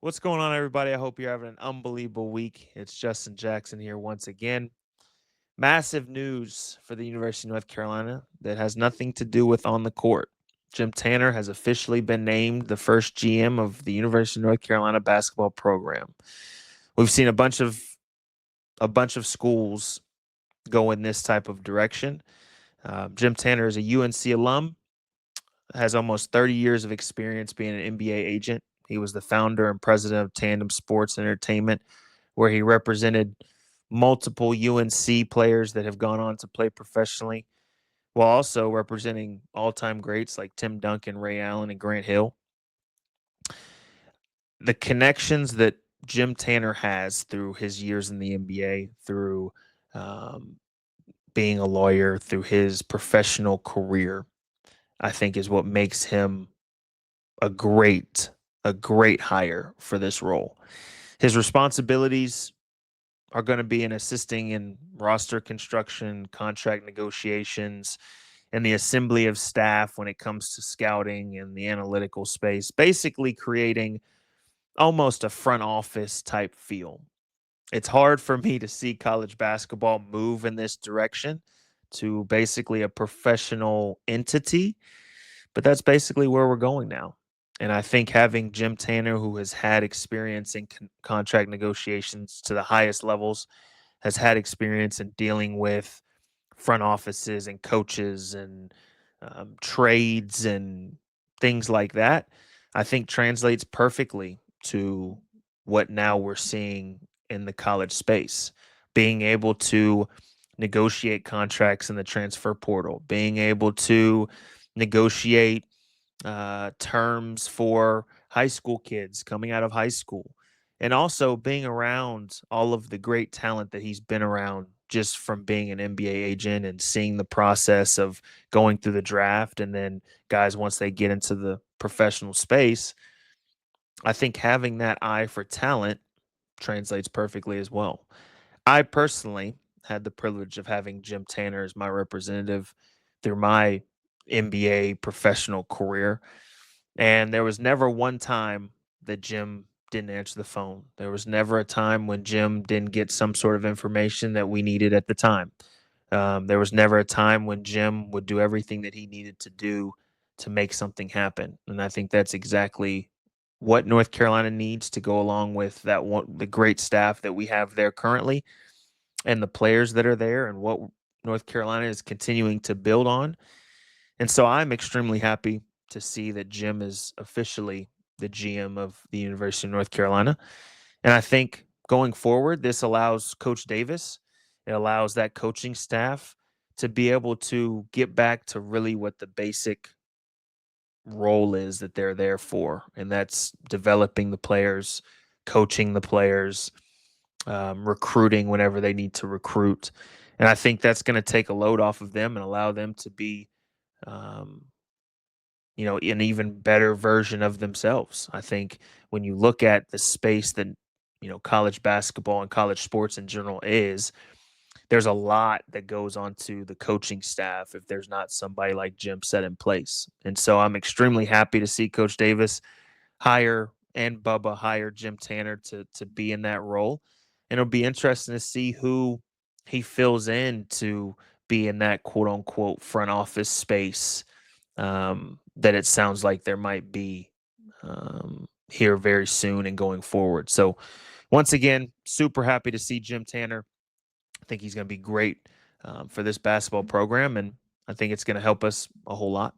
What's going on, everybody? I hope you're having an unbelievable week. It's Justin Jackson here once again. Massive news for the University of North Carolina that has nothing to do with on the court. Jim Tanner has officially been named the first GM of the University of North Carolina basketball program. We've seen a bunch of schools go in this type of direction. Jim Tanner is a UNC alum, has almost 30 years of experience being an NBA agent. He was the founder and president of Tandem Sports Entertainment, where he represented multiple UNC players that have gone on to play professionally, while also representing all-time greats like Tim Duncan, Ray Allen, and Grant Hill. The connections that Jim Tanner has through his years in the NBA, through um, being a lawyer, through his professional career, I think is what makes him a great a great hire for this role. His responsibilities are going to be in assisting in roster construction, contract negotiations, and the assembly of staff when it comes to scouting and the analytical space, basically creating almost a front office type feel. It's hard for me to see college basketball move in this direction to basically a professional entity, but that's basically where we're going now. And I think having Jim Tanner, who has had experience in contract negotiations to the highest levels, has had experience in dealing with front offices and coaches and trades and things like that, I think translates perfectly to what now we're seeing in the college space. Being able to negotiate contracts in the transfer portal, being able to negotiate terms for high school kids coming out of high school, and also being around all of the great talent that he's been around just from being an NBA agent and seeing the process of going through the draft. And then guys, once they get into the professional space, I think having that eye for talent translates perfectly as well. I personally had the privilege of having Jim Tanner as my representative through my NBA professional career. And there was never one time that Jim didn't answer the phone. There was never a time when Jim didn't get some sort of information that we needed at the time. There was never a time when Jim would do everything that he needed to do to make something happen. And I think that's exactly what North Carolina needs to go along with that one, the great staff that we have there currently and the players that are there and what North Carolina is continuing to build on. And so I'm extremely happy to see that Jim is officially the GM of the University of North Carolina. And I think going forward, this allows Coach Davis, it allows that coaching staff to be able to get back to really what the basic role is that they're there for. And that's developing the players, coaching the players, recruiting whenever they need to recruit. And I think that's going to take a load off of them and allow them to be um, an even better version of themselves. I think when you look at the space that, college basketball and college sports in general is, there's a lot that goes onto the coaching staff if there's not somebody like Jim set in place. And so I'm extremely happy to see Coach Davis hire and Bubba hire Jim Tanner to be in that role. And it'll be interesting to see who he fills in to be in that quote unquote front office space that it sounds like there might be here very soon and going forward. So, once again, super happy to see Jim Tanner. I think he's going to be great for this basketball program, and I think it's going to help us a whole lot.